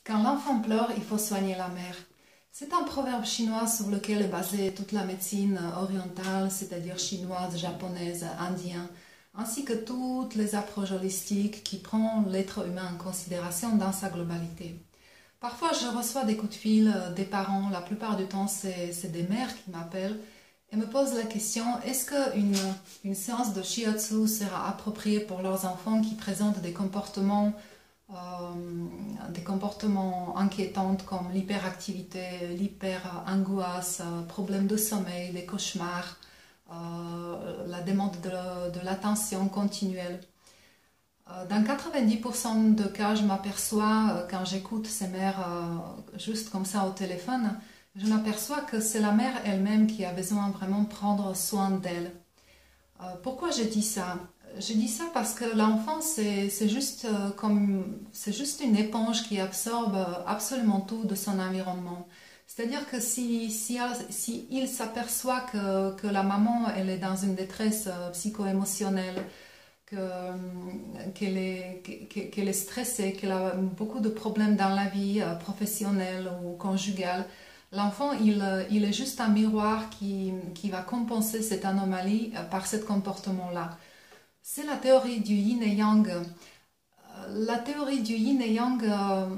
Quand l'enfant pleure, il faut soigner la mère. C'est un proverbe chinois sur lequel est basée toute la médecine orientale, c'est-à-dire chinoise, japonaise, indienne, ainsi que toutes les approches holistiques qui prennent l'être humain en considération dans sa globalité. Parfois, je reçois des coups de fil des parents, la plupart du temps, c'est des mères qui m'appellent et me posent la question, est-ce qu'une séance de shiatsu sera appropriée pour leurs enfants qui présentent des comportements inquiétants comme l'hyperactivité, l'hyperangoisse, problèmes de sommeil, des cauchemars, la demande de l'attention continuelle. Dans 90% de cas, je m'aperçois, quand j'écoute ces mères juste comme ça au téléphone, je m'aperçois que c'est la mère elle-même qui a besoin vraiment de prendre soin d'elle. Pourquoi je dis ça? Je dis ça parce que l'enfant, c'est juste une éponge qui absorbe absolument tout de son environnement. C'est-à-dire que si il s'aperçoit que la maman elle est dans une détresse psycho-émotionnelle, qu'elle est stressée, qu'elle a beaucoup de problèmes dans la vie professionnelle ou conjugale, l'enfant il est juste un miroir qui va compenser cette anomalie par ce comportement-là. C'est la théorie du yin et yang. La théorie du yin et yang,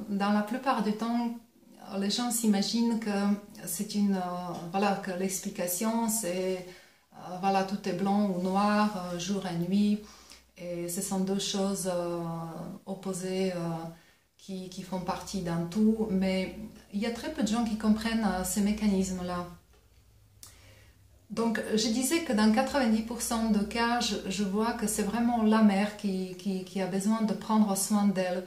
dans la plupart du temps, les gens s'imaginent que c'est que l'explication c'est voilà, tout est blanc ou noir, jour et nuit, et ce sont deux choses opposées qui font partie d'un tout, mais il y a très peu de gens qui comprennent ces mécanismes-là. Donc, je disais que dans 90% de cas, je vois que c'est vraiment la mère qui a besoin de prendre soin d'elle.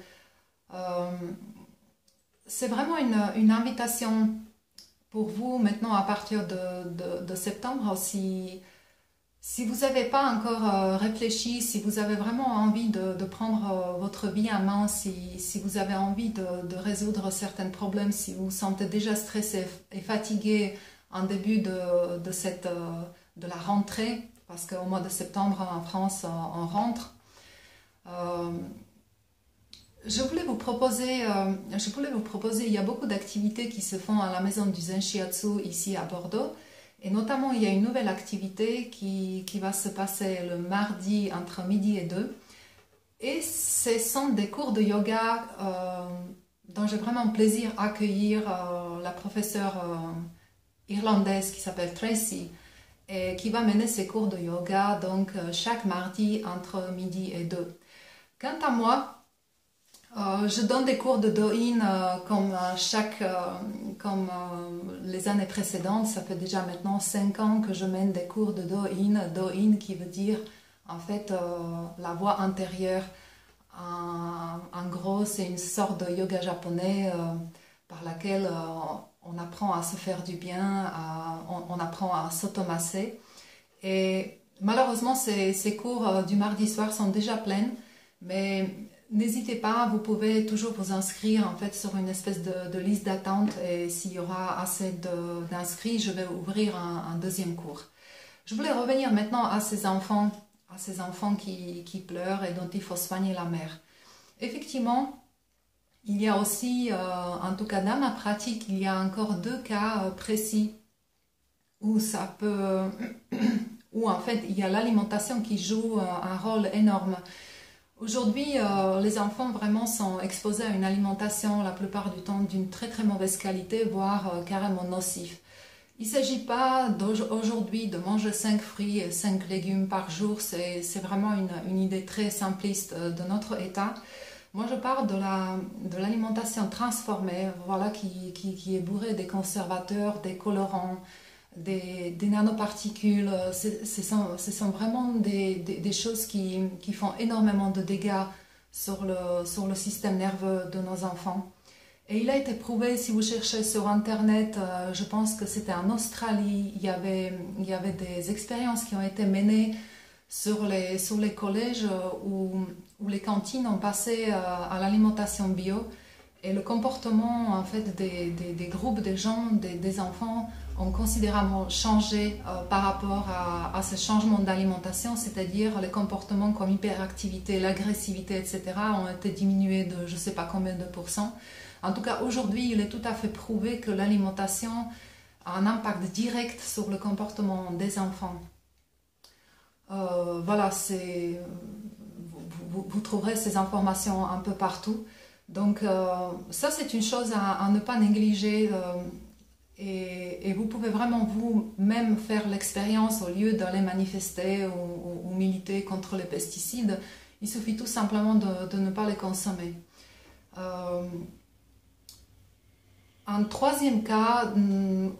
C'est vraiment une invitation pour vous maintenant à partir de septembre. Si vous n'avez pas encore réfléchi, si vous avez vraiment envie de prendre votre vie en main, si vous avez envie de résoudre certains problèmes, si vous vous sentez déjà stressé et fatigué, en début de la rentrée, parce qu'au mois de septembre en France on rentre. Je voulais vous proposer, il y a beaucoup d'activités qui se font à la maison du Zen Shiatsu ici à Bordeaux, et notamment il y a une nouvelle activité qui va se passer le mardi entre midi et 2, et ce sont des cours de yoga dont j'ai vraiment plaisir à accueillir la professeure irlandaise qui s'appelle Tracy et qui va mener ses cours de yoga donc chaque mardi entre midi et 2. Quant à moi, je donne des cours de Do-In comme les années précédentes. Ça fait déjà maintenant 5 ans que je mène des cours de Do-In. Do-In qui veut dire en fait la voix intérieure. En gros, c'est une sorte de yoga japonais par laquelle on apprend à se faire du bien, on apprend à s'automasser. Et malheureusement, ces cours du mardi soir sont déjà pleins, mais n'hésitez pas, vous pouvez toujours vous inscrire en fait sur une espèce de liste d'attente, et s'il y aura assez d'inscrits, je vais ouvrir un deuxième cours. Je voulais revenir maintenant à ces enfants qui pleurent et dont il faut soigner la mère. Effectivement, il y a aussi, en tout cas dans ma pratique, il y a encore 2 cas précis où où en fait il y a l'alimentation qui joue un rôle énorme. Aujourd'hui, les enfants vraiment sont exposés à une alimentation la plupart du temps d'une très très mauvaise qualité, voire carrément nocive. Il ne s'agit pas aujourd'hui de manger 5 fruits et 5 légumes par jour, c'est vraiment une idée très simpliste de notre état. Moi, je parle de l'alimentation transformée, voilà, qui est bourrée des conservateurs, des colorants, des nanoparticules. Ce sont vraiment des choses qui font énormément de dégâts sur le système nerveux de nos enfants. Et il a été prouvé, si vous cherchez sur Internet, je pense que c'était en Australie, il y avait des expériences qui ont été menées sur les collèges où les cantines ont passé à l'alimentation bio, Et le comportement en fait des groupes de gens, des enfants, ont considérablement changé par rapport à ce changement d'alimentation, c'est-à-dire les comportements comme l'hyperactivité, l'agressivité, etc. ont été diminués de je ne sais pas combien de pourcents. En tout cas, aujourd'hui, il est tout à fait prouvé que l'alimentation a un impact direct sur le comportement des enfants. Voilà, vous trouverez ces informations un peu partout. Donc ça, c'est une chose à ne pas négliger et vous pouvez vraiment vous-même faire l'expérience au lieu d'aller manifester ou militer contre les pesticides. Il suffit tout simplement de ne pas les consommer. Un troisième cas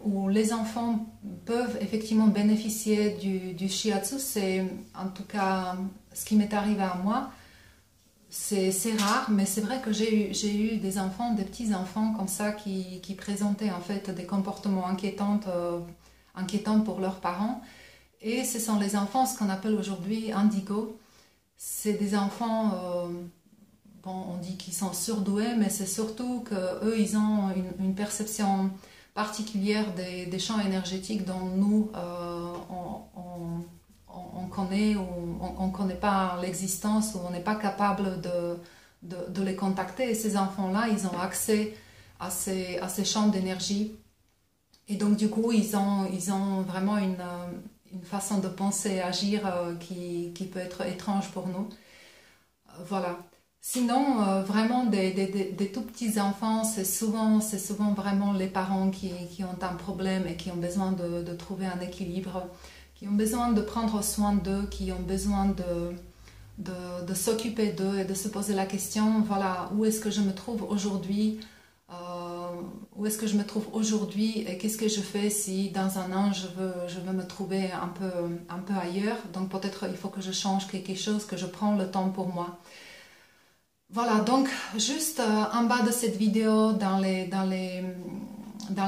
où les enfants peuvent effectivement bénéficier du shiatsu, c'est en tout cas ce qui m'est arrivé à moi. C'est rare, mais c'est vrai que j'ai eu des enfants, des petits-enfants comme ça qui présentaient en fait des comportements inquiétants pour leurs parents. Et ce sont les enfants, ce qu'on appelle aujourd'hui indigo. C'est des enfants, bon, on dit qu'ils sont surdoués, mais c'est surtout qu'eux, ils ont une perception particulière des champs énergétiques dont nous, on connaît ou on ne connaît pas l'existence ou on n'est pas capable de les contacter. Et ces enfants-là, ils ont accès à ces champs d'énergie. Et donc, du coup, ils ont vraiment une façon de penser et agir qui peut être étrange pour nous. Voilà. Sinon, vraiment, des tout petits enfants, c'est souvent vraiment les parents qui ont un problème et qui ont besoin de trouver un équilibre, qui ont besoin de prendre soin d'eux, qui ont besoin de s'occuper d'eux et de se poser la question, voilà, où est-ce que je me trouve aujourd'hui, et qu'est-ce que je fais si dans un an je veux me trouver un peu ailleurs. Donc peut-être il faut que je change quelque chose, que je prends le temps pour moi. Voilà, donc juste en bas de cette vidéo, dans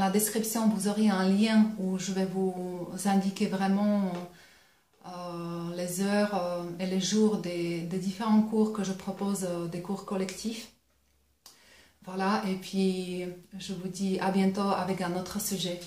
la description, vous aurez un lien où je vais vous indiquer vraiment les heures et les jours des différents cours que je propose, des cours collectifs. Voilà, et puis je vous dis à bientôt avec un autre sujet.